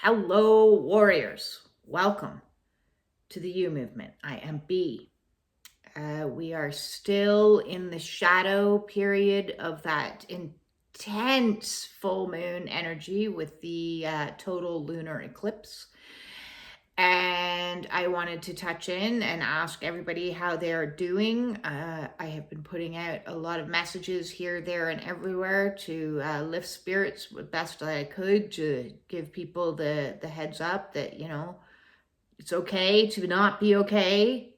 Hello, warriors. Welcome to the U movement. I am B. We are still in the shadow period of that intense full moon energy with the total lunar eclipse. And I wanted to touch in and ask everybody how they're doing. I have been putting out a lot of messages here, there, and everywhere to lift spirits the best I could, to give people the heads up that, you know, it's okay to not be okay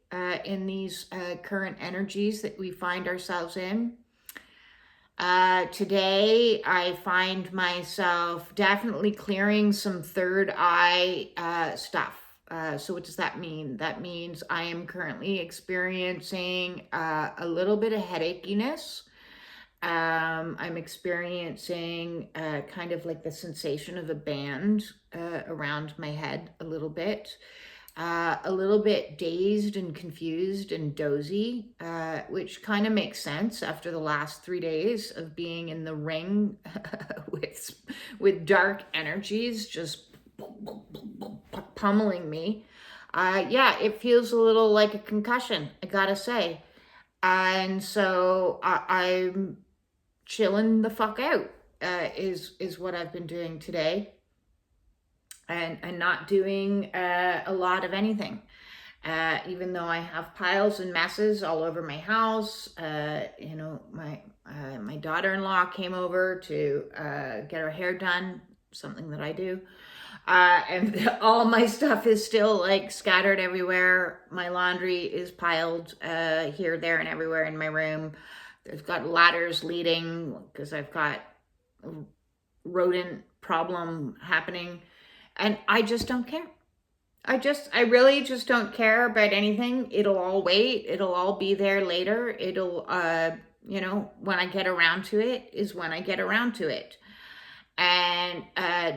in these current energies that we find ourselves in. Today, I find myself definitely clearing some third eye stuff. So what does that mean? That means I am currently experiencing a little bit of headachiness. I'm experiencing kind of like the sensation of a band around my head a little bit dazed and confused and dozy, which kind of makes sense after the last 3 days of being in the ring with dark energies just pummeling me. Yeah, it feels a little like a concussion, I gotta say. And so I'm chilling the fuck out, is what I've been doing today. And not doing a lot of anything. Even though I have piles and messes all over my house. You know, my daughter-in-law came over to get her hair done, something that I do. And all my stuff is still like scattered everywhere. My laundry is piled here, there, and everywhere in my room. There's got ladders leading because I've got a rodent problem happening. And I just don't care. I really just don't care about anything. It'll all wait. It'll all be there later. It'll, you know, when I get around to it is when I get around to it. And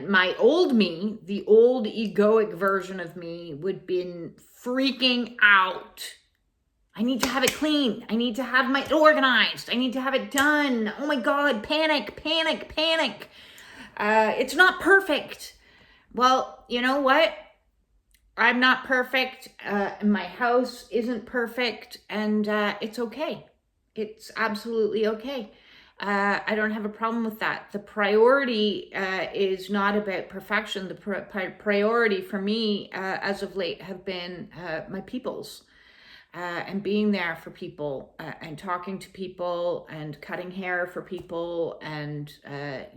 my old me, the old egoic version of me, would been freaking out. I need to have it clean. I need to have it organized. I need to have it done. Oh my God, panic, panic, panic. It's not perfect. Well, you know what? I'm not perfect. My house isn't perfect, and it's okay. It's absolutely okay. I don't have a problem with that. The priority is not about perfection. The priority for me as of late have been my peoples and being there for people and talking to people and cutting hair for people and,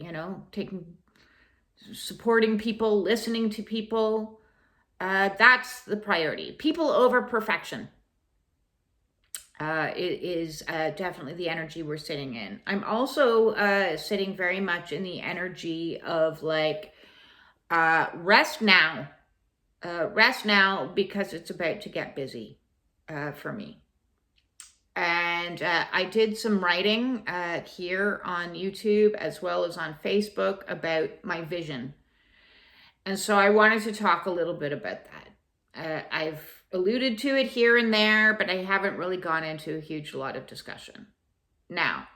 you know, supporting people, listening to people. That's the priority. People over perfection. It is definitely the energy we're sitting in. I'm also sitting very much in the energy of like, rest now. Rest now because it's about to get busy for me. And I did some writing here on YouTube as well as on Facebook about my vision. And so I wanted to talk a little bit about that. I've alluded to it here and there, but I haven't really gone into a huge lot of discussion. Now,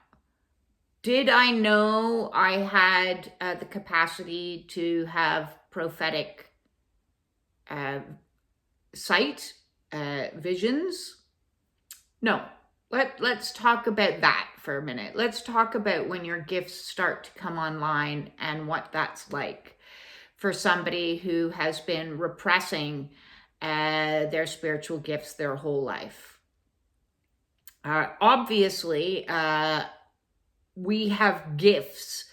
did I know I had the capacity to have prophetic sight, visions? No. Let's talk about that for a minute. Let's talk about when your gifts start to come online and what that's like for somebody who has been repressing their spiritual gifts their whole life. Obviously, we have gifts,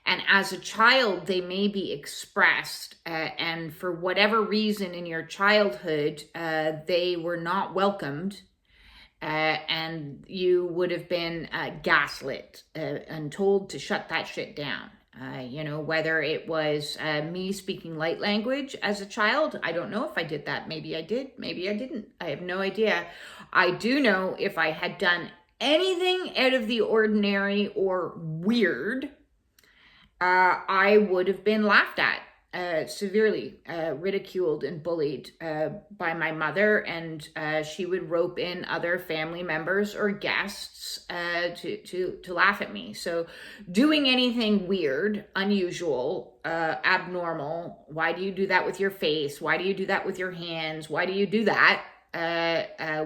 and as a child, they may be expressed, and for whatever reason in your childhood, they were not welcomed. And you would have been gaslit and told to shut that shit down. You know, whether it was me speaking light language as a child. I don't know if I did that. Maybe I did. Maybe I didn't. I have no idea. I do know if I had done anything out of the ordinary or weird, I would have been laughed at. severely ridiculed and bullied by my mother, and she would rope in other family members or guests to laugh at me. So doing anything weird, unusual, abnormal, why do you do that with your face? Why do you do that with your hands? Why do you do that?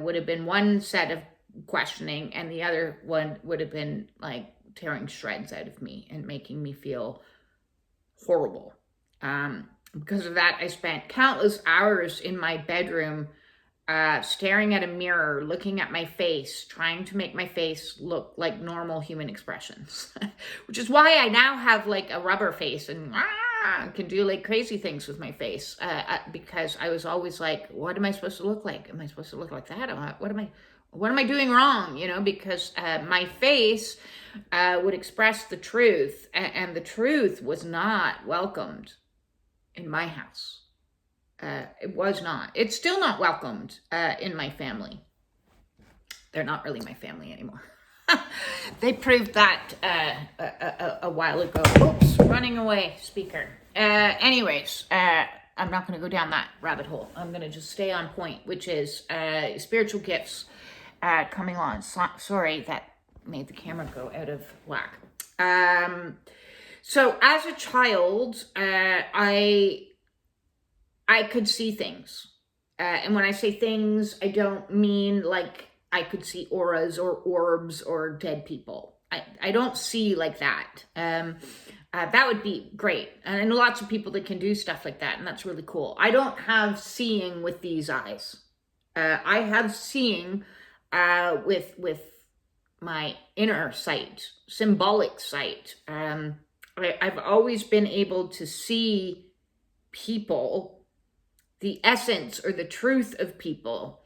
Would have been one set of questioning, and the other one would have been like tearing shreds out of me and making me feel horrible. Because of that, I spent countless hours in my bedroom staring at a mirror, looking at my face, trying to make my face look like normal human expressions, which is why I now have like a rubber face and can do like crazy things with my face, because I was always like, what am I supposed to look like? Am I supposed to look like that? What am I doing wrong? You know, because my face would express the truth, and the truth was not welcomed in my house. It was not. It's still not welcomed in my family. They're not really my family anymore. They proved that a while ago. Oops, running away, speaker. Anyways, I'm not going to go down that rabbit hole. I'm going to just stay on point, which is spiritual gifts coming on. Sorry, that made the camera go out of whack. So as a child, I could see things. And when I say things, I don't mean like I could see auras or orbs or dead people. I don't see like that. That would be great. And lots of people that can do stuff like that, and that's really cool. I don't have seeing with these eyes. I have seeing with my inner sight, symbolic sight. I've always been able to see people, the essence or the truth of people.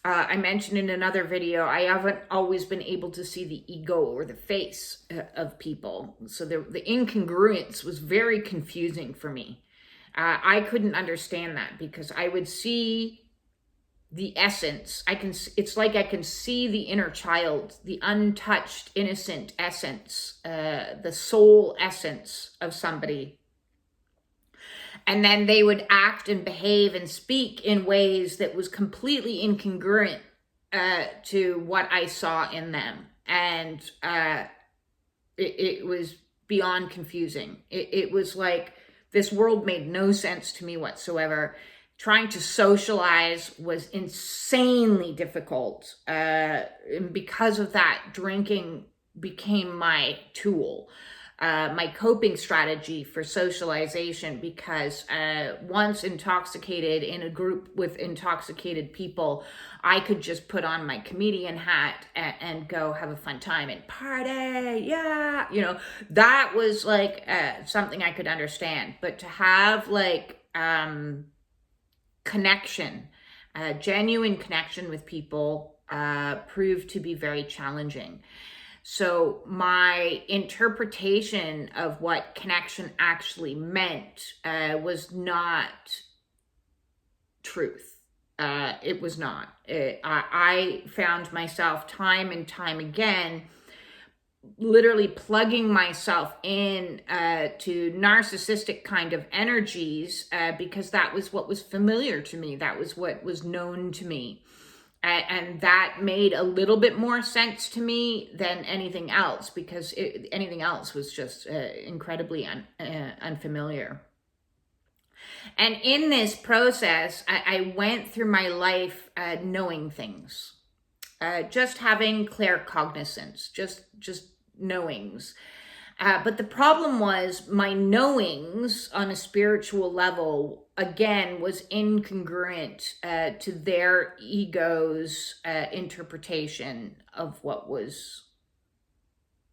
I mentioned in another video, I haven't always been able to see the ego or the face of people. So the incongruence was very confusing for me. I couldn't understand that because I would see the essence. It's like I can see the inner child, the untouched, innocent essence, the soul essence of somebody. And then they would act and behave and speak in ways that was completely incongruent to what I saw in them. And it was beyond confusing. It was like this world made no sense to me whatsoever. Trying to socialize was insanely difficult. And because of that, drinking became my tool. My coping strategy for socialization, because once intoxicated in a group with intoxicated people, I could just put on my comedian hat and go have a fun time and party. Yeah. You know, that was like something I could understand. But to have like connection, genuine connection with people proved to be very challenging. So my interpretation of what connection actually meant was not truth. It was not. I found myself time and time again literally plugging myself in to narcissistic kind of energies because that was what was familiar to me. That was what was known to me. And that made a little bit more sense to me than anything else, because anything else was just incredibly unfamiliar. And in this process, I went through my life knowing things, just having claircognizance, just knowings. But the problem was my knowings on a spiritual level, again, was incongruent to their ego's interpretation of what was.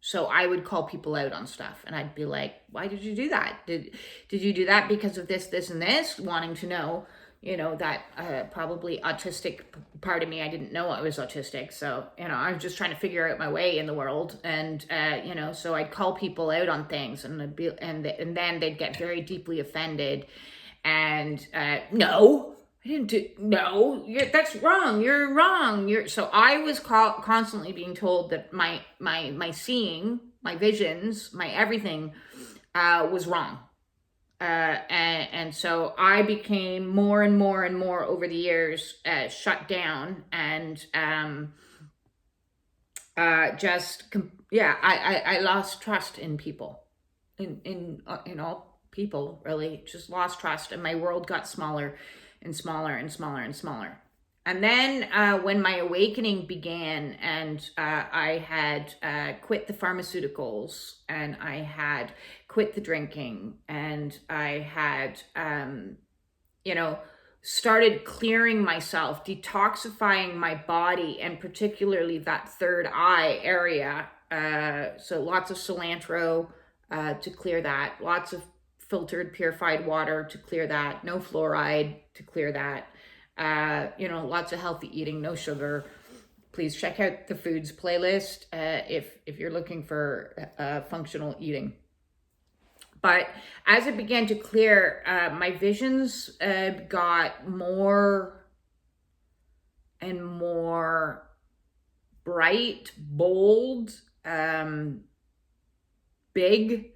So I would call people out on stuff and I'd be like, why did you do that? Did you do that because of this, this, and this? Wanting to know, you know, that probably autistic part of me, I didn't know I was autistic. So, you know, I was just trying to figure out my way in the world. And, you know, so I'd call people out on things and then they'd get very deeply offended. And no, I didn't do, no, that's wrong. You're wrong. So I was constantly being told that my seeing, my visions, my everything was wrong. And And so I became more and more and more over the years shut down, and I lost trust in people, in all people, really. Just lost trust, and my world got smaller and smaller and smaller and smaller. And then when my awakening began, and I had quit the pharmaceuticals, and I had quit the drinking, and I had, started clearing myself, detoxifying my body, and particularly that third eye area. So lots of cilantro to clear that, lots of filtered, purified water to clear that, no fluoride to clear that. Lots of healthy eating, no sugar. Please check out the foods playlist if you're looking for functional eating. But as it began to clear, my visions got more and more bright, bold, big.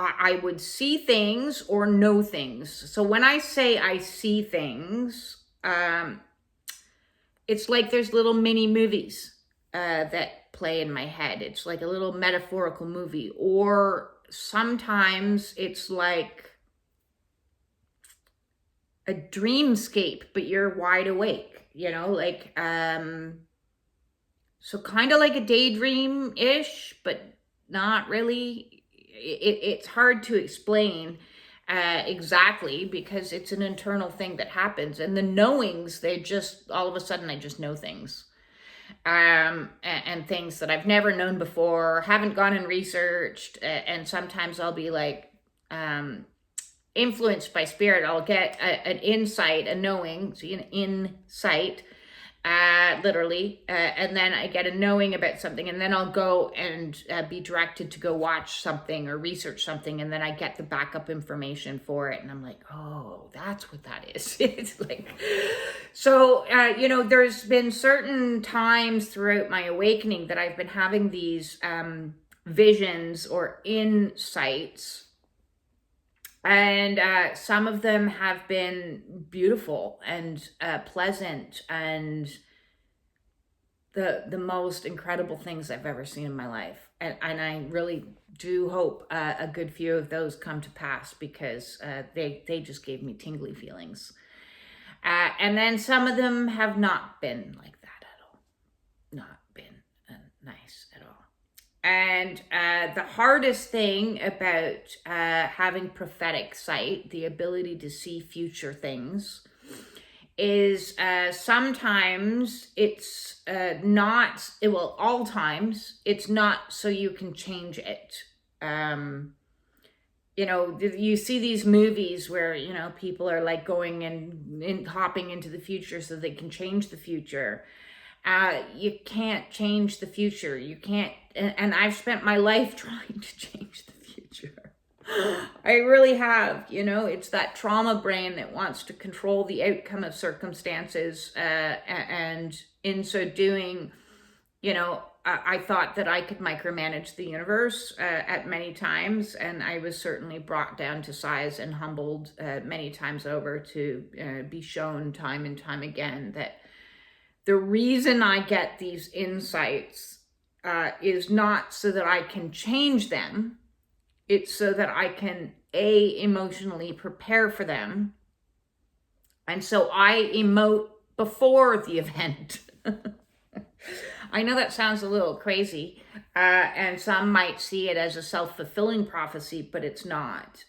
I would see things or know things. So when I say I see things, it's like there's little mini movies that play in my head. It's like a little metaphorical movie. Or sometimes it's like a dreamscape, but you're wide awake, so kind of like a daydream-ish, but not really. It's hard to explain exactly, because it's an internal thing that happens. And the knowings, they just, all of a sudden, I just know things. And things that I've never known before, haven't gone and researched. And sometimes I'll be like influenced by spirit. I'll get an insight, a knowing, so an insight, literally, and then I get a knowing about something, and then I'll go and be directed to go watch something or research something, and then I get the backup information for it, and I'm like, oh, that's what that is. It's like, so there's been certain times throughout my awakening that I've been having these visions or insights, and some of them have been beautiful and pleasant, and the most incredible things I've ever seen in my life. And I really do hope a good few of those come to pass, because they just gave me tingly feelings. And then some of them have not been like that at all. Not been nice at all. And the hardest thing about having prophetic sight, the ability to see future things, is sometimes it's not, well, all times, it's not so you can change it. You see these movies where, people are like going and hopping into the future so they can change the future. You can't change the future. You can't, and I've spent my life trying to change the future. I really have. It's that trauma brain that wants to control the outcome of circumstances, and in so doing, I thought that I could micromanage the universe at many times, and I was certainly brought down to size and humbled many times over to be shown time and time again that the reason I get these insights is not so that I can change them. It's so that I can, emotionally prepare for them. And so I emote before the event. I know that sounds a little crazy, and some might see it as a self-fulfilling prophecy, but it's not.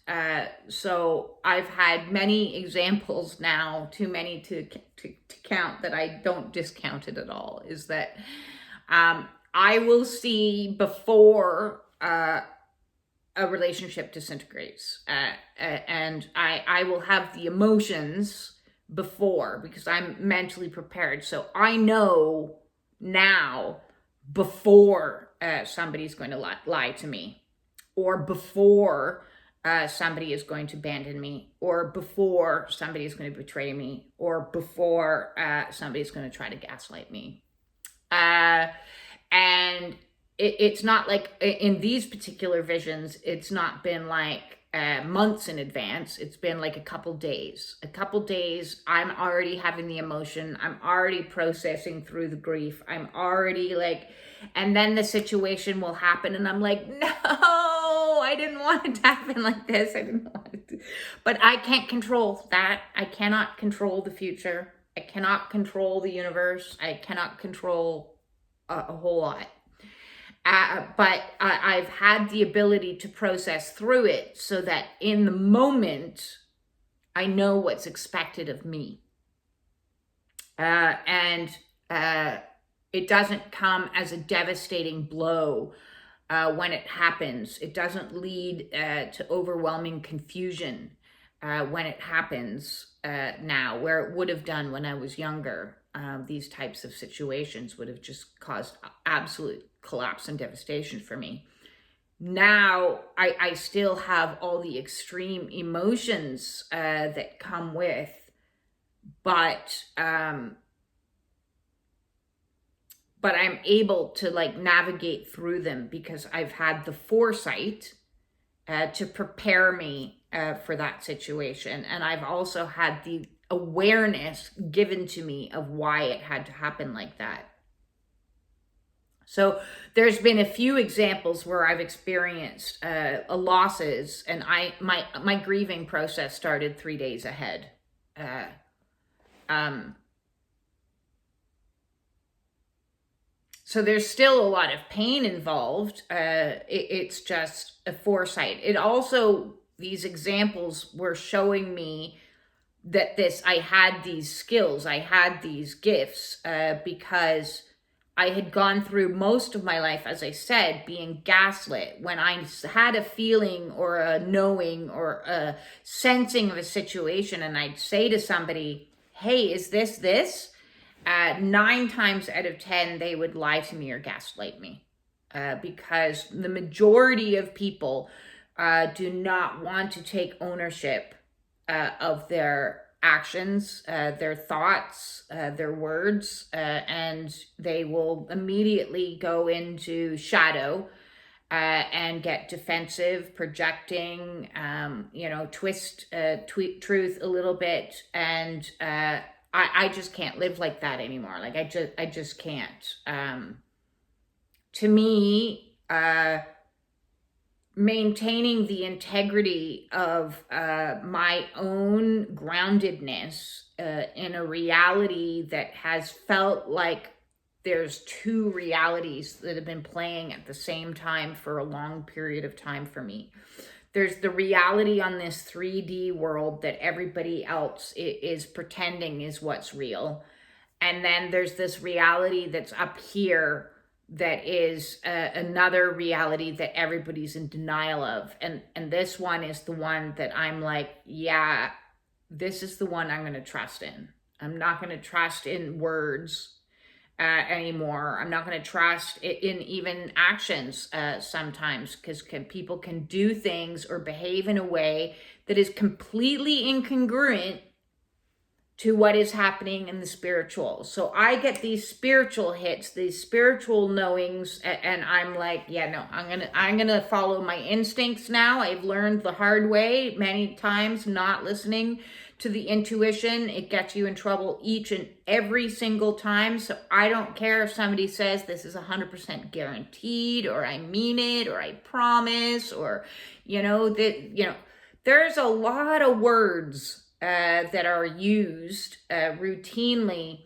So I've had many examples now, too many to count, that I don't discount it at all, is that I will see before a relationship disintegrates, and I will have the emotions before, because I'm mentally prepared. So I know now before somebody's going to lie to me, or before somebody is going to abandon me, or before somebody is going to betray me, or before somebody's going to try to gaslight me. And it's not like in these particular visions, it's not been like months in advance. It's been like a couple days. I'm already having the emotion. I'm already processing through the grief. I'm already like, and then the situation will happen and I'm like, no, I didn't want it to happen like this. I didn't want it to. But I can't control that. I cannot control the future. I cannot control the universe. I cannot control a whole lot. But I've had the ability to process through it so that in the moment, I know what's expected of me. And it doesn't come as a devastating blow when it happens. It doesn't lead to overwhelming confusion when it happens now, where it would have done when I was younger. These types of situations would have just caused absolute collapse and devastation for me. Now, I still have all the extreme emotions that come with, but I'm able to like navigate through them because I've had the foresight to prepare me for that situation. And I've also had the awareness given to me of why it had to happen like that. So there's been a few examples where I've experienced losses, and my grieving process started 3 days ahead. So there's still a lot of pain involved. It's just a foresight. It also, these examples were showing me that I had these skills, I had these gifts, because I had gone through most of my life, as I said, being gaslit. When I had a feeling or a knowing or a sensing of a situation, and I'd say to somebody, hey, is this? 9 times out of 10, they would lie to me or gaslight me. Because the majority of people do not want to take ownership of their actions, their thoughts, their words, and they will immediately go into shadow and get defensive, projecting, twist truth a little bit. And I just can't live like that anymore. Like I just can't. To me, maintaining the integrity of my own groundedness in a reality that has felt like there's 2 realities that have been playing at the same time for a long period of time for me. There's the reality on this 3D world that everybody else is pretending is what's real. And then there's this reality that's up here that is another reality that everybody's in denial of. And this one is the one that I'm like, yeah, this is the one I'm going to trust in. I'm not going to trust in words anymore. I'm not going to trust in even actions sometimes, because people can do things or behave in a way that is completely incongruent to what is happening in the spiritual. So I get these spiritual hits, these spiritual knowings, and I'm like, yeah, no, I'm gonna follow my instincts now. I've learned the hard way many times, not listening to the intuition. It gets you in trouble each and every single time. So I don't care if somebody says this is 100% guaranteed, or I mean it, or I promise, or, there's a lot of words that are used routinely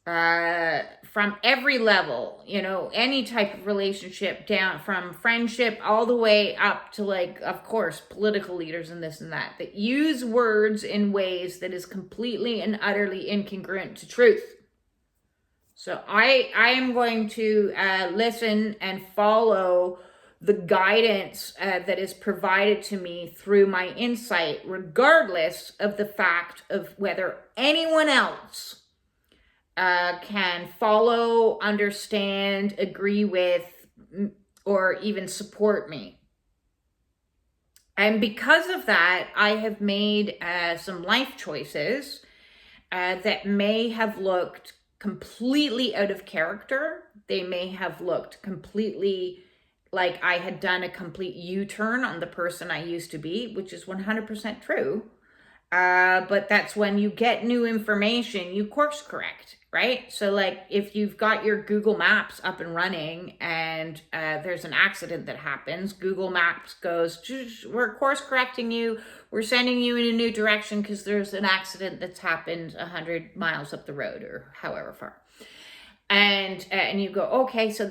from every level, any type of relationship, down from friendship all the way up to, like, of course, political leaders and this and that use words in ways that is completely and utterly incongruent to truth. So I am going to listen and follow the guidance that is provided to me through my insight, regardless of the fact of whether anyone else can follow, understand, agree with, or even support me. And because of that, I have made some life choices that may have looked completely out of character. They may have looked completely like I had done a complete U-turn on the person I used to be, which is 100% true. But that's when you get new information, you course correct, right? So like if you've got your Google Maps up and running and there's an accident that happens, Google Maps goes, we're course correcting you. We're sending you in a new direction because there's an accident that's happened 100 miles up the road or however far. And you go, okay, so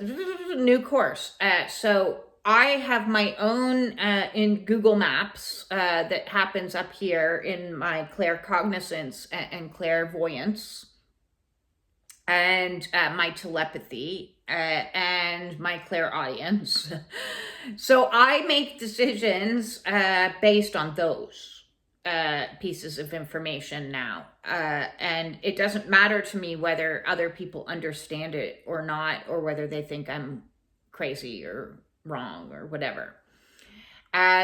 new course. So I have my own in Google Maps that happens up here in my claircognizance and clairvoyance and my telepathy and my clairaudience. So I make decisions based on those pieces of information now. And it doesn't matter to me whether other people understand it or not, or whether they think I'm crazy or wrong or whatever.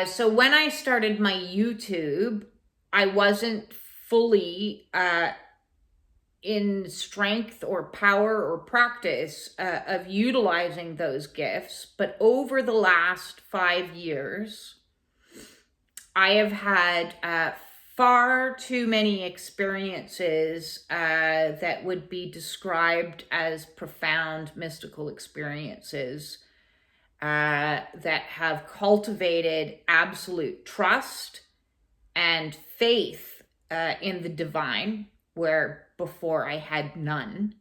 So when I started my YouTube, I wasn't fully in strength or power or practice of utilizing those gifts. But over the last 5 years, I have had far too many experiences that would be described as profound mystical experiences that have cultivated absolute trust and faith in the divine, where before I had none,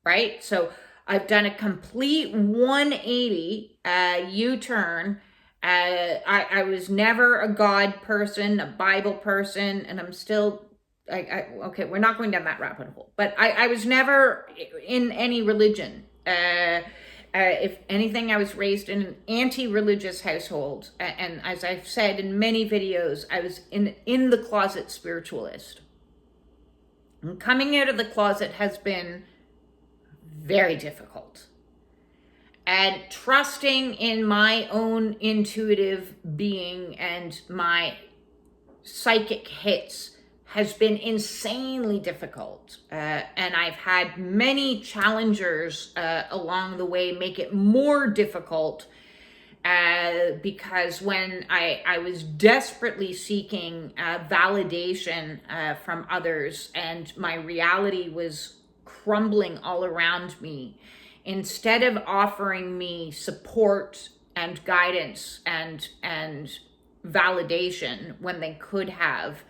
right? So I've done a complete 180 U-turn. I was never a God person, a Bible person, and I'm still, okay, we're not going down that rabbit hole, but I was never in any religion. If anything, I was raised in an anti-religious household. And as I've said in many videos, I was in the closet spiritualist. And coming out of the closet has been very difficult. And trusting in my own intuitive being and my psychic hits has been insanely difficult. And I've had many challengers along the way make it more difficult because when I was desperately seeking validation from others and my reality was crumbling all around me, instead of offering me support and guidance and validation when they could have,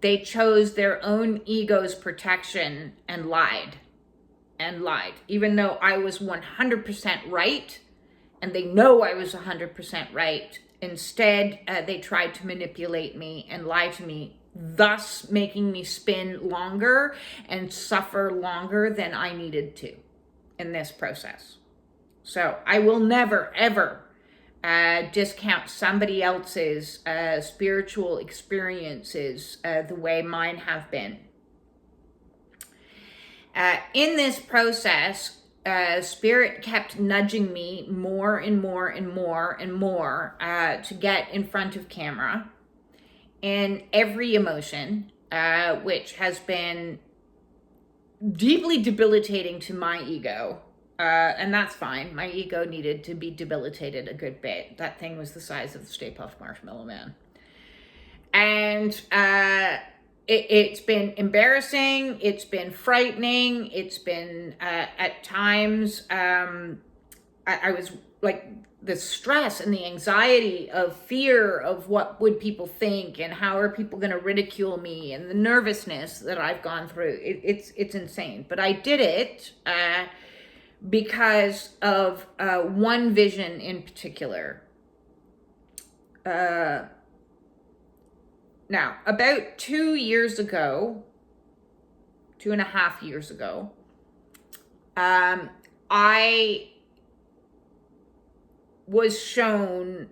they chose their own ego's protection and lied, even though I was 100% right, and they know I was 100% right. Instead, they tried to manipulate me and lie to me, thus making me spin longer and suffer longer than I needed to in this process. So I will never, ever discount somebody else's spiritual experiences the way mine have been. In this process, Spirit kept nudging me more and more and more and more to get in front of camera in every emotion, which has been deeply debilitating to my ego. And that's fine. My ego needed to be debilitated a good bit. That thing was the size of the Stay Puft Marshmallow Man. And it's been embarrassing. It's been frightening. It's been, at times, I was like, the stress and the anxiety of fear of what would people think and how are people going to ridicule me, and the nervousness that I've gone through. It's insane. But I did it because of one vision in particular. Now, about 2 years ago, 2.5 years ago, I was shown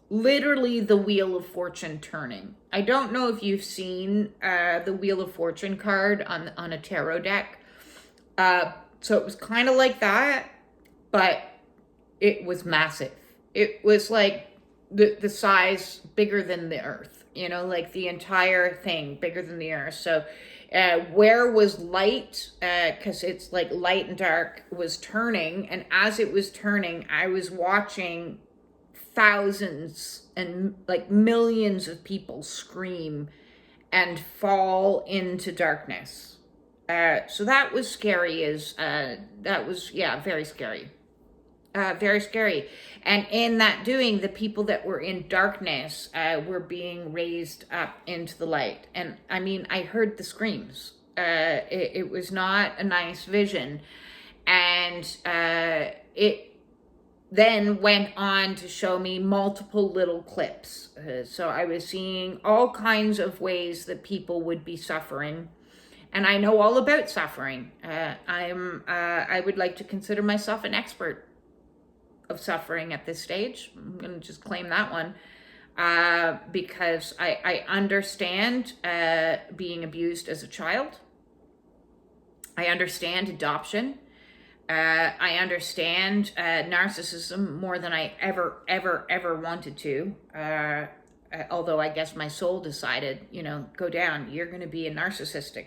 literally the Wheel of Fortune turning. I don't know if you've seen the Wheel of Fortune card on a tarot deck. So it was kind of like that, but it was massive. It was like the size bigger than the earth, like the entire thing bigger than the earth. So Where was light, because it's like light and dark, was turning, and as it was turning, I was watching thousands and like millions of people scream and fall into darkness. So that was scary. That was, yeah, very scary. Very scary. And in that doing, the people that were in darkness were being raised up into the light. And I mean, I heard the screams. It was not a nice vision. And it then went on to show me multiple little clips. So I was seeing all kinds of ways that people would be suffering. And I know all about suffering. I would like to consider myself an expert of suffering at this stage. I'm going to just claim that one, because I understand being abused as a child. I understand adoption. I understand narcissism more than I ever wanted to. Although I guess my soul decided, go down. You're going to be a narcissistic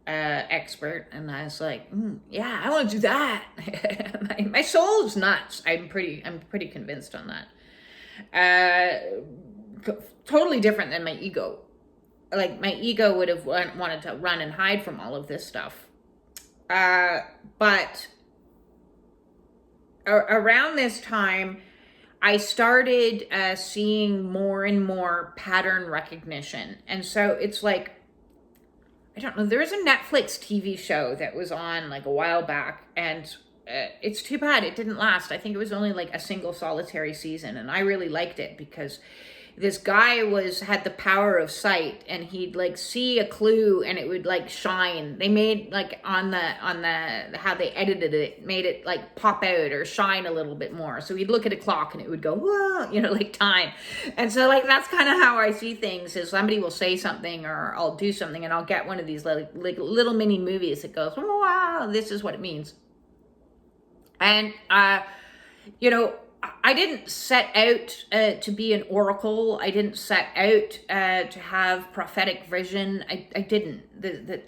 expert. And I was like, yeah, I want to do that. my soul is nuts. I'm pretty convinced on that. Totally different than my ego. Like, my ego would have wanted to run and hide from all of this stuff. But around this time, I started seeing more and more pattern recognition. And so it's like, I don't know, there was a Netflix TV show that was on like a while back, and it's too bad it didn't last. I think it was only like a single solitary season, and I really liked it because this guy had the power of sight, and he'd like see a clue and it would like shine. They made like on the how they edited it, made it like pop out or shine a little bit more. So he'd look at a clock and it would go, whoa, like time. And so like that's kind of how I see things, is somebody will say something or I'll do something and I'll get one of these like little mini movies that goes, oh, wow, this is what it means. And I didn't set out to be an oracle. I didn't set out to have prophetic vision. I didn't.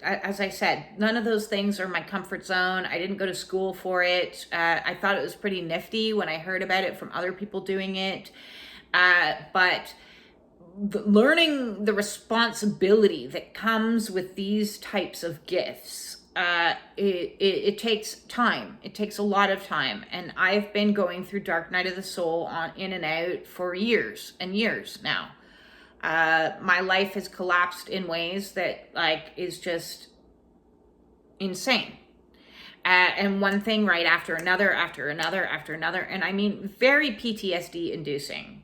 As I said, none of those things are my comfort zone. I didn't go to school for it. I thought it was pretty nifty when I heard about it from other people doing it. But learning the responsibility that comes with these types of gifts, it takes time. It takes a lot of time. And I've been going through Dark Night of the Soul in and out for years and years now. My life has collapsed in ways that like is just insane. And one thing right after another. And I mean, very PTSD inducing.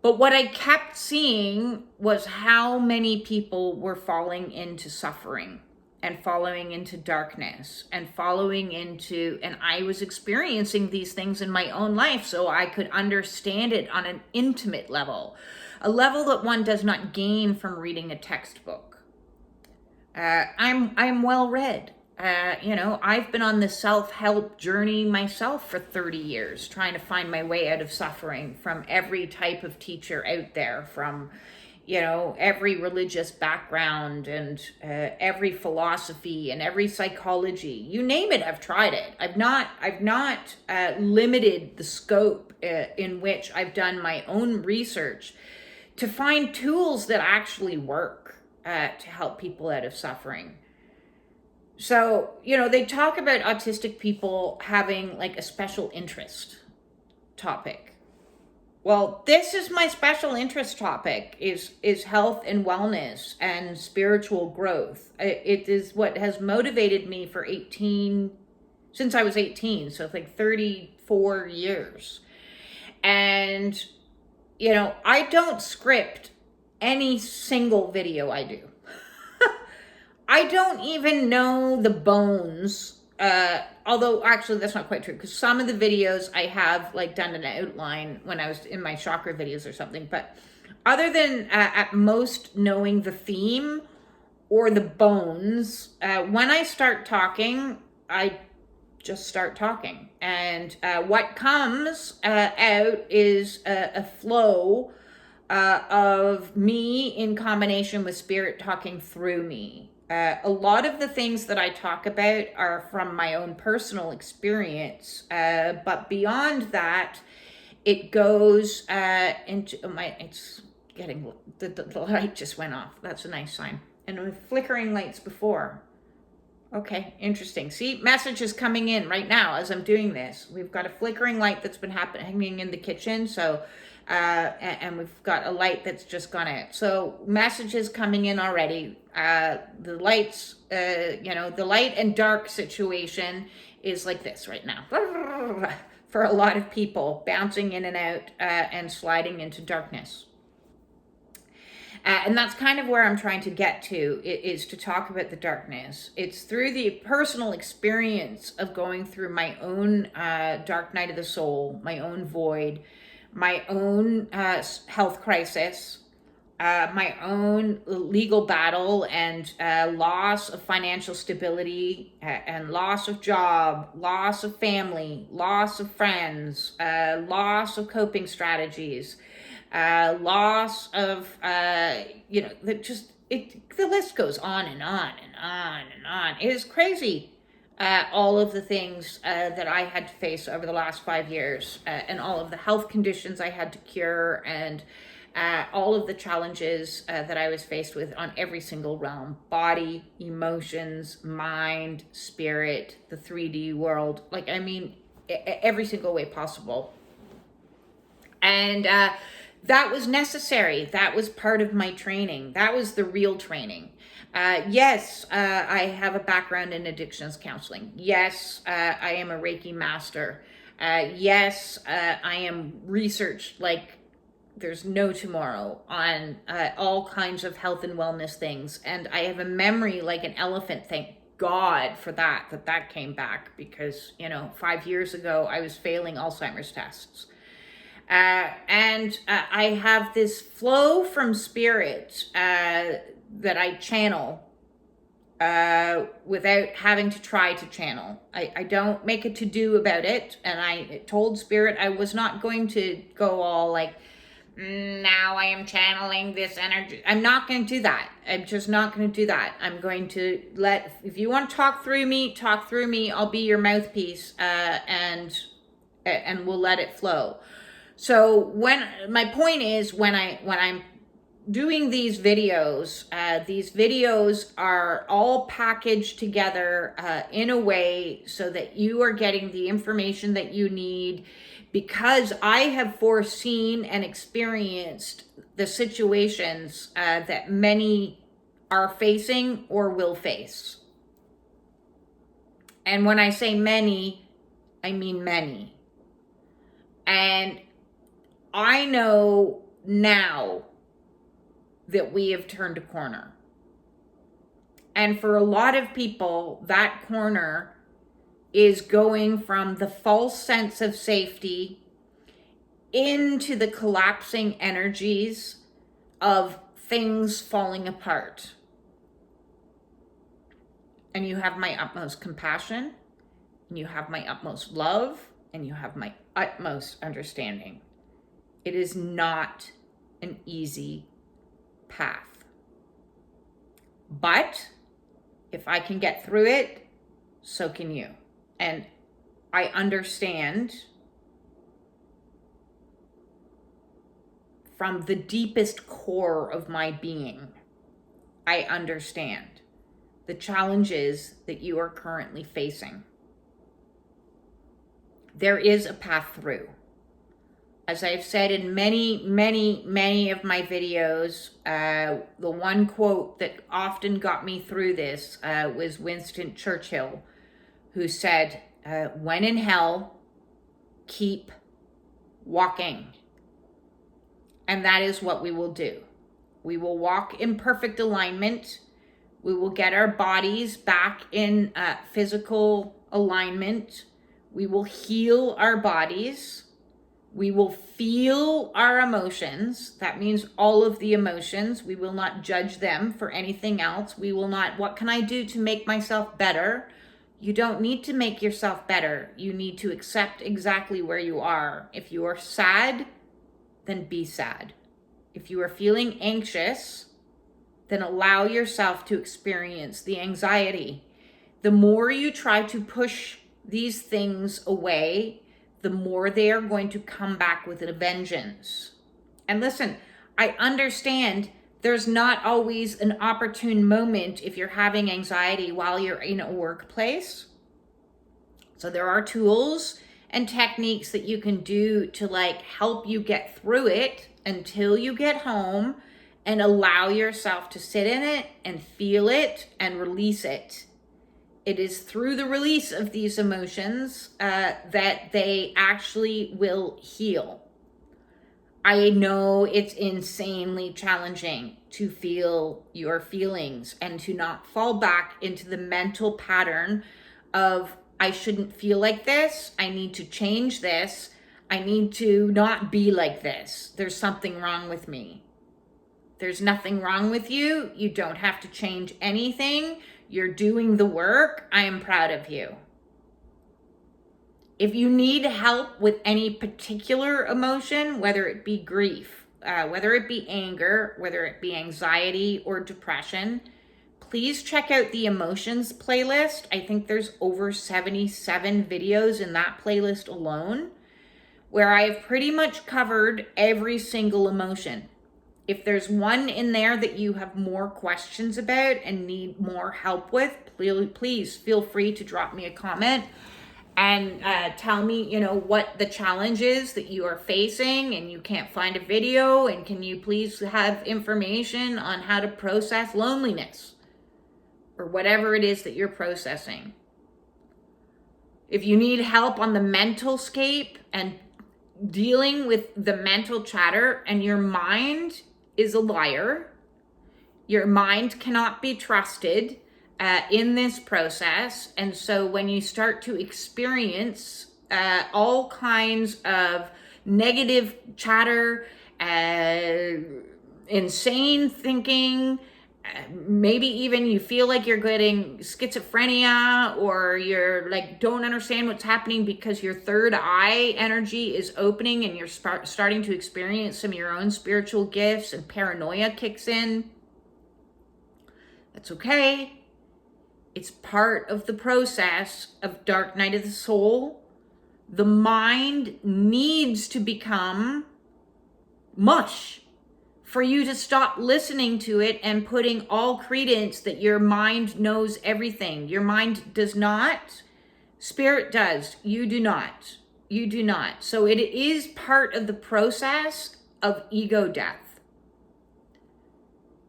But what I kept seeing was how many people were falling into suffering and following into darkness and and I was experiencing these things in my own life so I could understand it on an intimate level, a level that one does not gain from reading a textbook. I'm well read. I've been on the self-help journey myself for 30 years, trying to find my way out of suffering from every type of teacher out there, from every religious background and every philosophy and every psychology, you name it, I've tried it. I've not limited the scope in which I've done my own research to find tools that actually work to help people out of suffering. So, they talk about autistic people having like a special interest topic. Well, this is my special interest topic, is health and wellness and spiritual growth. It is what has motivated me since I was 18, so it's like 34 years. And, I don't script any single video I do. I don't even know the bones, although actually that's not quite true, because some of the videos I have like done an outline when I was in my chakra videos or something. But other than at most knowing the theme or the bones, when I start talking, I just start talking. And what comes out is a flow of me in combination with spirit talking through me. A lot of the things that I talk about are from my own personal experience, but beyond that, it goes into it's getting, the light just went off. That's a nice sign. And with flickering lights before. Okay, interesting. See, messages coming in right now as I'm doing this. We've got a flickering light that's been hanging in the kitchen. So, and we've got a light that's just gone out. So messages coming in already. The lights, the light and dark situation is like this right now. For a lot of people, bouncing in and out and sliding into darkness. And that's kind of where I'm trying to get to, is to talk about the darkness. It's through the personal experience of going through my own dark night of the soul, my own void, my own health crisis, my own legal battle and loss of financial stability and loss of job, loss of family, loss of friends, loss of coping strategies, loss of, the list goes on and on and on and on. It is crazy, all of the things that I had to face over the last 5 years, and all of the health conditions I had to cure, and all of the challenges that I was faced with on every single realm: body, emotions, mind, spirit, the 3D world. Every single way possible. And that was necessary. That was part of my training. That was the real training. Yes, I have a background in addictions counseling. Yes, I am a Reiki master. Yes, I am researched like there's no tomorrow on all kinds of health and wellness things. And I have a memory like an elephant. Thank God for that came back, because, 5 years ago, I was failing Alzheimer's tests. And I have this flow from spirit that I channel without having to try to channel. I don't make a to-do about it. And I told spirit I was not going to go all like, now I am channeling this energy. I'm not going to do that. I'm just not going to do that. I'm going to if you want to talk through me, talk through me. I'll be your mouthpiece, and we'll let it flow. So my point is, when I'm doing these videos are all packaged together in a way so that you are getting the information that you need, because I have foreseen and experienced the situations that many are facing or will face. And when I say many, I mean many. And I know now that we have turned a corner. And for a lot of people, that corner is going from the false sense of safety into the collapsing energies of things falling apart. And you have my utmost compassion, and you have my utmost love, and you have my utmost understanding. It is not an easy path. But if I can get through it, so can you. And I understand from the deepest core of my being, I understand the challenges that you are currently facing. There is a path through. As I've said in many, many, many of my videos, the one quote that often got me through this was Winston Churchill, who said, when in hell, keep walking. And that is what we will do. We will walk in perfect alignment. We will get our bodies back in physical alignment. We will heal our bodies. We will feel our emotions. That means all of the emotions. We will not judge them for anything else. We will not, what can I do to make myself better? You don't need to make yourself better. You need to accept exactly where you are. If you are sad, then be sad. If you are feeling anxious, then allow yourself to experience the anxiety. The more you try to push these things away, the more they are going to come back with a vengeance. And listen, I understand there's not always an opportune moment if you're having anxiety while you're in a workplace. So there are tools and techniques that you can do to help you get through it until you get home and allow yourself to sit in it and feel it and release it. It is through the release of these emotions that they actually will heal. I know it's insanely challenging to feel your feelings and to not fall back into the mental pattern of, I shouldn't feel like this. I need to change this. I need to not be like this. There's something wrong with me. There's nothing wrong with you. You don't have to change anything. You're doing the work. I am proud of you. If you need help with any particular emotion, whether it be grief, whether it be anger, whether it be anxiety or depression, please check out the emotions playlist. I think there's over 77 videos in that playlist alone, where I've pretty much covered every single emotion. If there's one in there that you have more questions about and need more help with, please feel free to drop me a comment and tell me, what the challenge is that you are facing and you can't find a video, and can you please have information on how to process loneliness or whatever it is that you're processing. If you need help on the mental scape and dealing with the mental chatter, and your mind is a liar, your mind cannot be trusted in this process. And so when you start to experience all kinds of negative chatter, insane thinking, maybe even you feel like you're getting schizophrenia, or you're don't understand what's happening because your third eye energy is opening and you're starting to experience some of your own spiritual gifts and paranoia kicks in, that's okay. It's part of the process of dark night of the soul. The mind needs to become mush for you to stop listening to it and putting all credence that your mind knows everything. Your mind does not. Spirit does. You do not. You do not. So it is part of the process of ego death.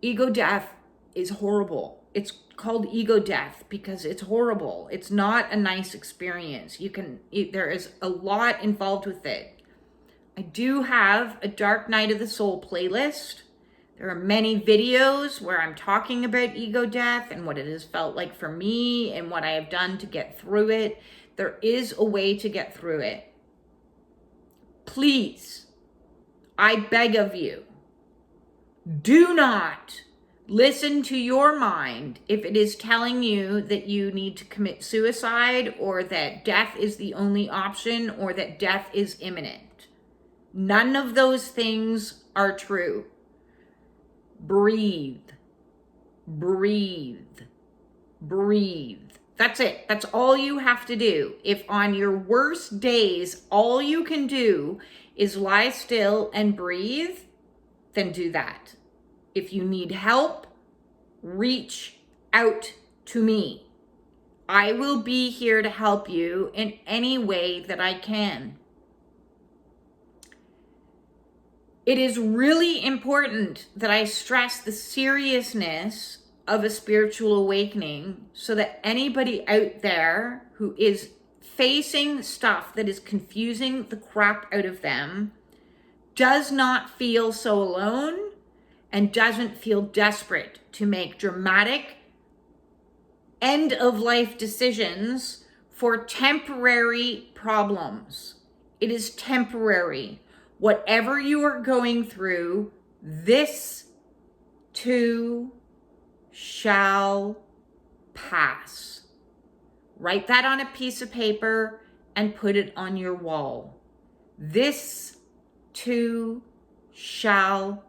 Ego death is horrible. It's called ego death because it's horrible. It's not a nice experience. There is a lot involved with it. I do have a Dark Night of the Soul playlist. There are many videos where I'm talking about ego death and what it has felt like for me and what I have done to get through it. There is a way to get through it. Please, I beg of you, do not listen to your mind if it is telling you that you need to commit suicide, or that death is the only option, or that death is imminent. None of those things are true. Breathe. Breathe. Breathe. That's it. That's all you have to do. If on your worst days, all you can do is lie still and breathe, then do that. If you need help, reach out to me. I will be here to help you in any way that I can. It is really important that I stress the seriousness of a spiritual awakening so that anybody out there who is facing stuff that is confusing the crap out of them does not feel so alone and doesn't feel desperate to make dramatic end-of-life decisions for temporary problems. It is temporary. Whatever you are going through, this too shall pass. Write that on a piece of paper and put it on your wall. This too shall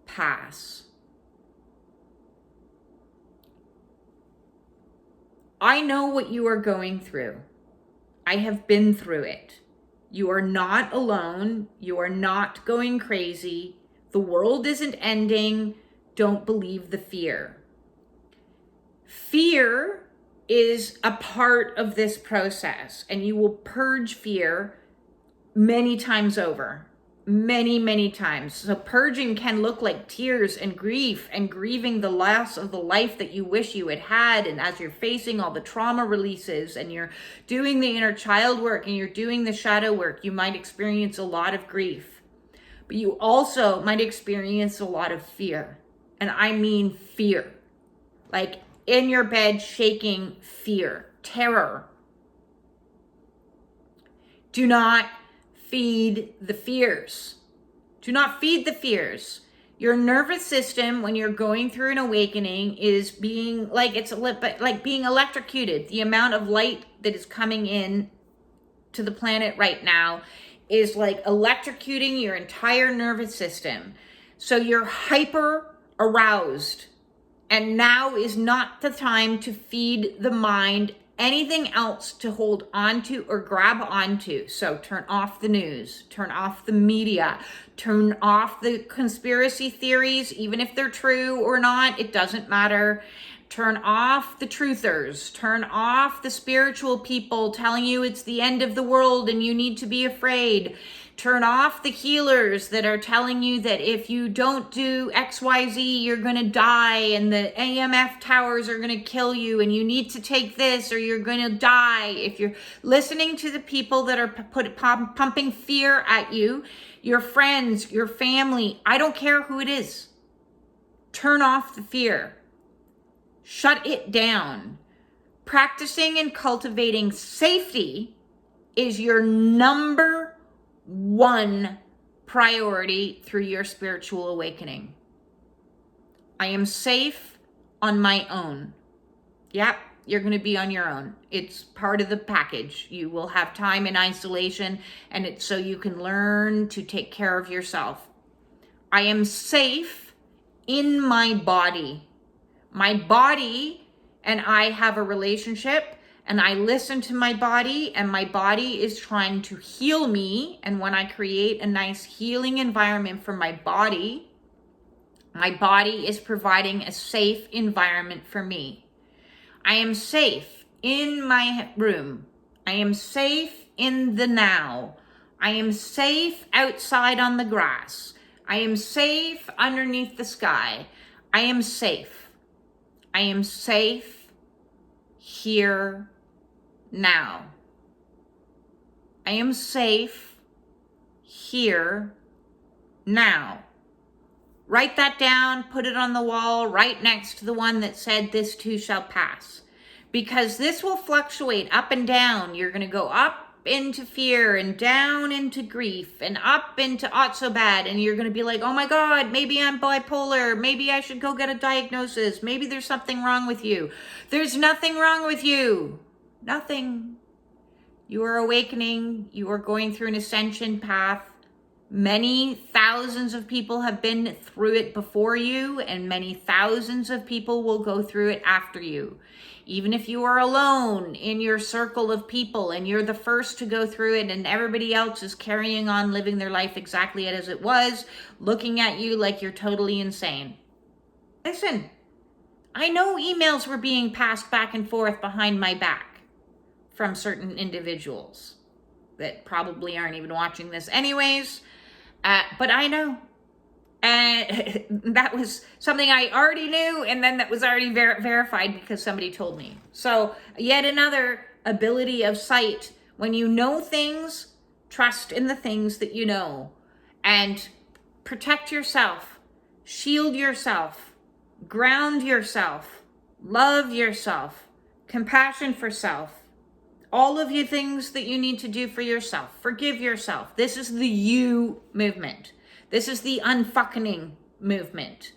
pass. I know what you are going through. I have been through it. You are not alone. You are not going crazy. The world isn't ending. Don't believe the fear. Fear is a part of this process, and you will purge fear many times over. Many times. So purging can look like tears and grief and grieving the loss of the life that you wish you had had. And as you're facing all the trauma releases and you're doing the inner child work and you're doing the shadow work, you might experience a lot of grief. But you also might experience a lot of fear. And I mean fear. Like in your bed, shaking fear, terror. Do not feed the fears. Do not feed the fears. Your nervous system, when you're going through an awakening, is being like being electrocuted. The amount of light that is coming in to the planet right now is like electrocuting your entire nervous system. So you're hyper aroused. And now is not the time to feed the mind anything else to hold onto or grab onto. So turn off the news, turn off the media, turn off the conspiracy theories, even if they're true or not, it doesn't matter. Turn off the truthers, turn off the spiritual people telling you it's the end of the world and you need to be afraid. Turn off the healers that are telling you that if you don't do XYZ, you're going to die and the AMF towers are going to kill you and you need to take this or you're going to die. If you're listening to the people that are pumping fear at you, your friends, your family, I don't care who it is. Turn off the fear. Shut it down. Practicing and cultivating safety is your number one priority through your spiritual awakening. I am safe on my own. Yep, you're going to be on your own. It's part of the package. You will have time in isolation, and it's so you can learn to take care of yourself. I am safe in my body. My body and I have a relationship, and I listen to my body, and my body is trying to heal me. And when I create a nice healing environment for my body is providing a safe environment for me. I am safe in my room. I am safe in the now. I am safe outside on the grass. I am safe underneath the sky. I am safe. I am safe here now. I am safe here now. Write that down, put it on the wall right next to the one that said, "This too shall pass." Because this will fluctuate up and down. You're going to go up into fear and down into grief and up into not so bad. And you're going to be like, oh my God, maybe I'm bipolar. Maybe I should go get a diagnosis. Maybe there's something wrong with you. There's nothing wrong with you. Nothing. You are awakening. You are going through an ascension path. Many thousands of people have been through it before you, and many thousands of people will go through it after you. Even if you are alone in your circle of people and you're the first to go through it and everybody else is carrying on living their life exactly as it was, looking at you like you're totally insane. Listen, I know emails were being passed back and forth behind my back from certain individuals that probably aren't even watching this anyways. But I know. And that was something I already knew, and then that was already verified because somebody told me. So yet another ability of sight. When you know things, trust in the things that you know. And protect yourself. Shield yourself. Ground yourself. Love yourself. Compassion for self. All of you things that you need to do for yourself. Forgive yourself. This is the you movement. This is the unfuckening movement.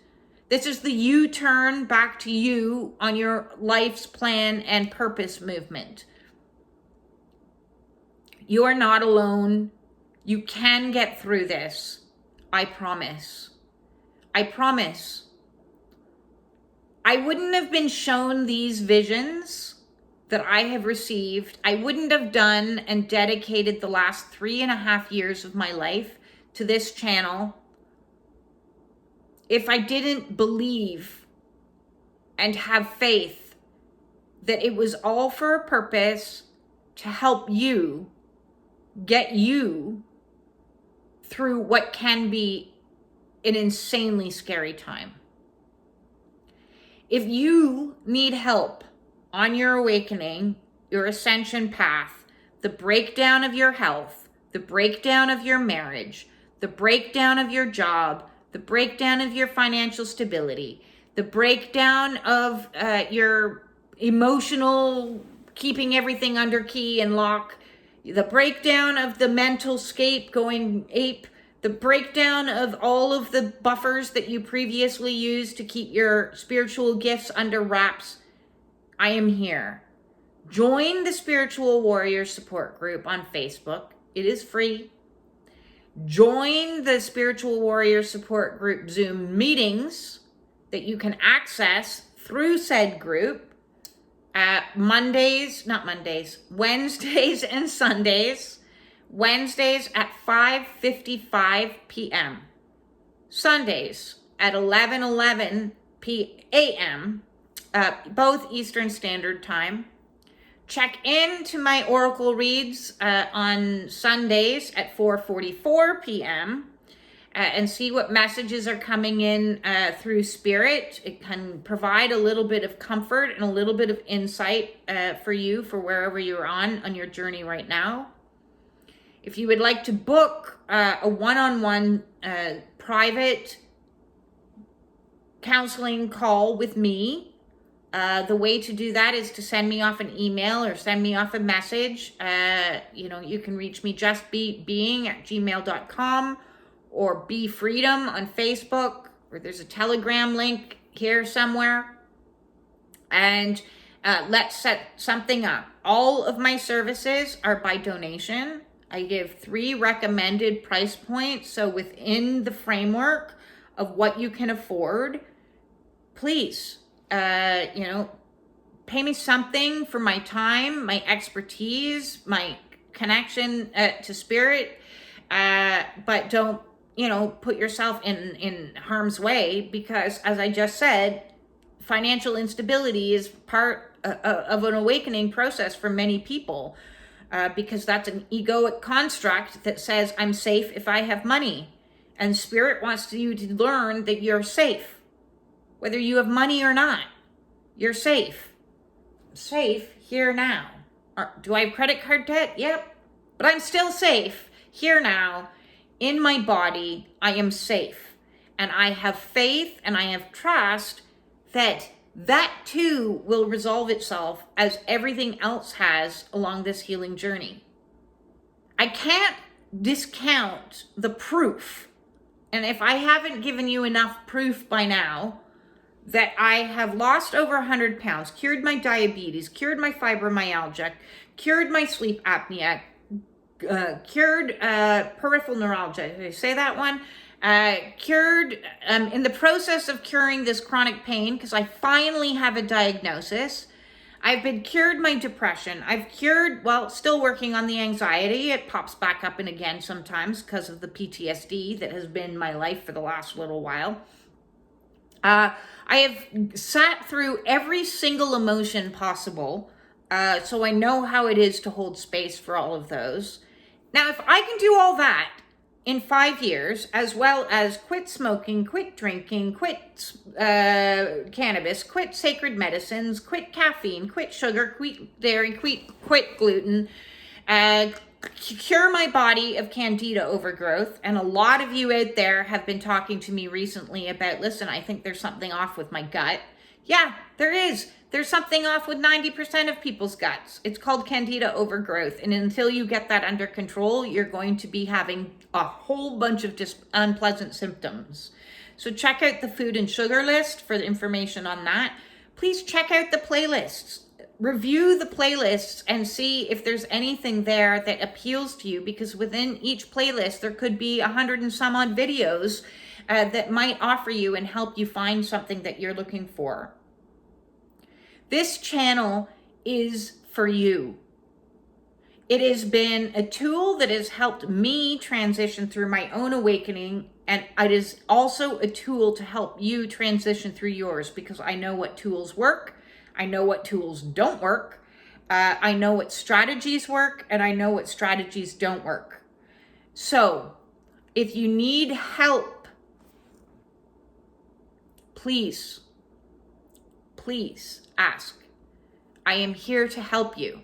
This is the you turn back to you on your life's plan and purpose movement. You are not alone. You can get through this. I promise. I promise. I wouldn't have been shown these visions that I have received, I wouldn't have done and dedicated the last 3.5 years of my life to this channel if I didn't believe and have faith that it was all for a purpose to help you get you through what can be an insanely scary time. If you need help on your awakening, your ascension path, the breakdown of your health, the breakdown of your marriage, the breakdown of your job, the breakdown of your financial stability, the breakdown of your emotional keeping everything under key and lock, the breakdown of the mental scape going ape, the breakdown of all of the buffers that you previously used to keep your spiritual gifts under wraps, I am here. Join the Spiritual Warrior Support Group on Facebook. It is free. Join the Spiritual Warrior Support Group Zoom meetings that you can access through said group at Wednesdays and Sundays. Wednesdays at 5:55 p.m. Sundays at 11:11 a.m. Both Eastern Standard Time. Check in to my Oracle reads on Sundays at 4:44 p.m. And see what messages are coming in through Spirit. It can provide a little bit of comfort and a little bit of insight for you for wherever you're on your journey right now. If you would like to book a one-on-one private counseling call with me, the way to do that is to send me off an email or send me off a message. You can reach me justbeing@gmail.com or Be Freedom on Facebook, or there's a Telegram link here somewhere. And let's set something up. All of my services are by donation. I give 3 recommended price points. So within the framework of what you can afford, please, pay me something for my time, my expertise, my connection to Spirit, but don't, put yourself in harm's way, because as I just said, financial instability is part of an awakening process for many people, because that's an egoic construct that says I'm safe if I have money. And Spirit wants you to learn that you're safe. Whether you have money or not, you're safe. Safe here now. Do I have credit card debt? Yep. But I'm still safe here now. In my body, I am safe. And I have faith and I have trust that too will resolve itself as everything else has along this healing journey. I can't discount the proof. And if I haven't given you enough proof by now that I have lost over 100 pounds, cured my diabetes, cured my fibromyalgia, cured my sleep apnea, cured peripheral neuralgia, did I say that one? Cured, in the process of curing this chronic pain, because I finally have a diagnosis. I've been cured my depression. I've cured, still working on the anxiety. It pops back up and again sometimes because of the PTSD that has been my life for the last little while. I have sat through every single emotion possible, so I know how it is to hold space for all of those. Now, if I can do all that in 5 years, as well as quit smoking, quit drinking, quit cannabis, quit sacred medicines, quit caffeine, quit sugar, quit dairy, quit gluten, cure my body of candida overgrowth. And a lot of you out there have been talking to me recently about, listen, I think there's something off with my gut. Yeah, there is. There's something off with 90% of people's guts. It's called candida overgrowth. And until you get that under control, you're going to be having a whole bunch of unpleasant symptoms. So check out the food and sugar list for the information on that. Please check out the playlists. Review the playlists and see if there's anything there that appeals to you, because within each playlist, there could be 100 and some odd videos that might offer you and help you find something that you're looking for. This channel is for you. It has been a tool that has helped me transition through my own awakening, and it is also a tool to help you transition through yours, because I know what tools work, I know what tools don't work, I know what strategies work, and I know what strategies don't work. So, if you need help, please ask. I am here to help you.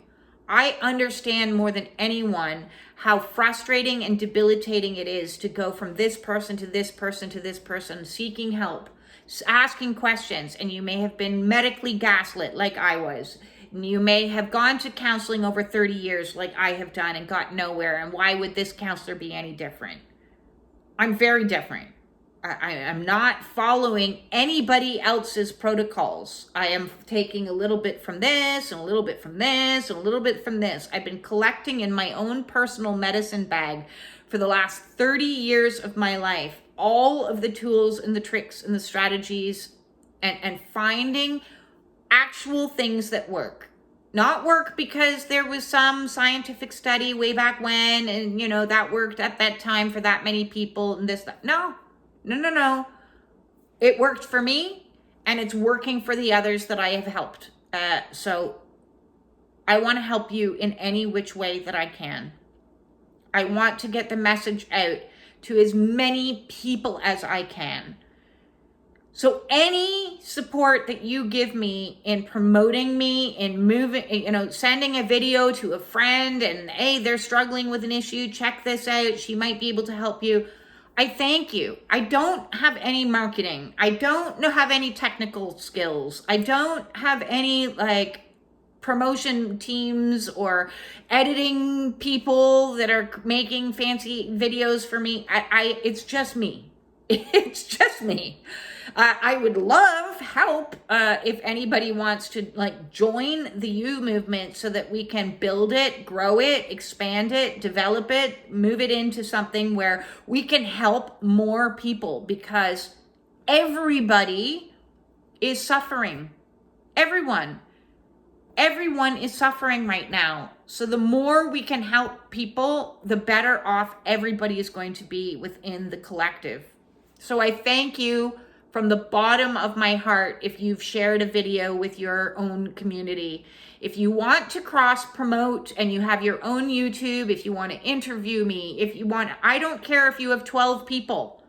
I understand more than anyone how frustrating and debilitating it is to go from this person to this person to this person, seeking help, asking questions, and you may have been medically gaslit like I was. You may have gone to counseling over 30 years like I have done and got nowhere, and why would this counselor be any different? I'm very different. I'm not following anybody else's protocols. I am taking a little bit from this and a little bit from this and a little bit from this. I've been collecting in my own personal medicine bag for the last 30 years of my life, all of the tools and the tricks and the strategies, and finding actual things that work. Not work because there was some scientific study way back when, and that worked at that time for that many people and this, that. No. It worked for me, and it's working for the others that I have helped. So I want to help you in any which way that I can. I want to get the message out to as many people as I can. So any support that you give me in promoting me, in moving, sending a video to a friend and, hey, they're struggling with an issue, check this out, she might be able to help you, I thank you. I don't have any marketing. I don't have any technical skills. I don't have any promotion teams or editing people that are making fancy videos for me. It's just me. It's just me. I would love help if anybody wants to join the You movement so that we can build it, grow it, expand it, develop it, move it into something where we can help more people, because everybody is suffering. Everyone is suffering right now. So the more we can help people, the better off everybody is going to be within the collective. So I thank you from the bottom of my heart if you've shared a video with your own community. If you want to cross promote and you have your own YouTube, if you want to interview me, I don't care if you have 12 people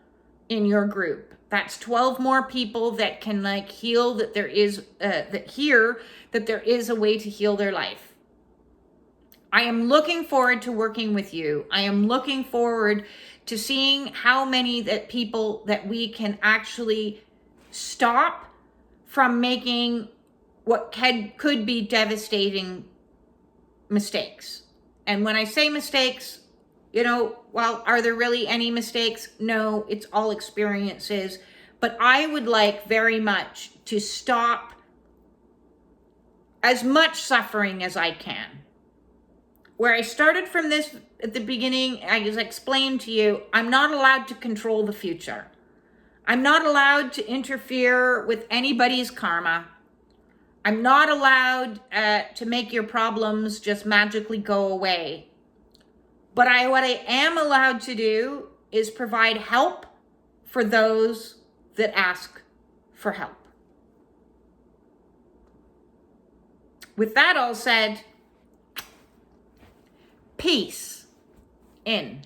in your group. That's 12 more people that can heal, that there is that there is a way to heal their life. I am looking forward to working with you. I am looking forward to seeing how many people that we can actually stop from making what could be devastating mistakes. And when I say mistakes, are there really any mistakes? No, it's all experiences. But I would like very much to stop as much suffering as I can. Where I started from this at the beginning, I just explained to you, I'm not allowed to control the future. I'm not allowed to interfere with anybody's karma. I'm not allowed to make your problems just magically go away. But what I am allowed to do is provide help for those that ask for help. With that all said, peace in.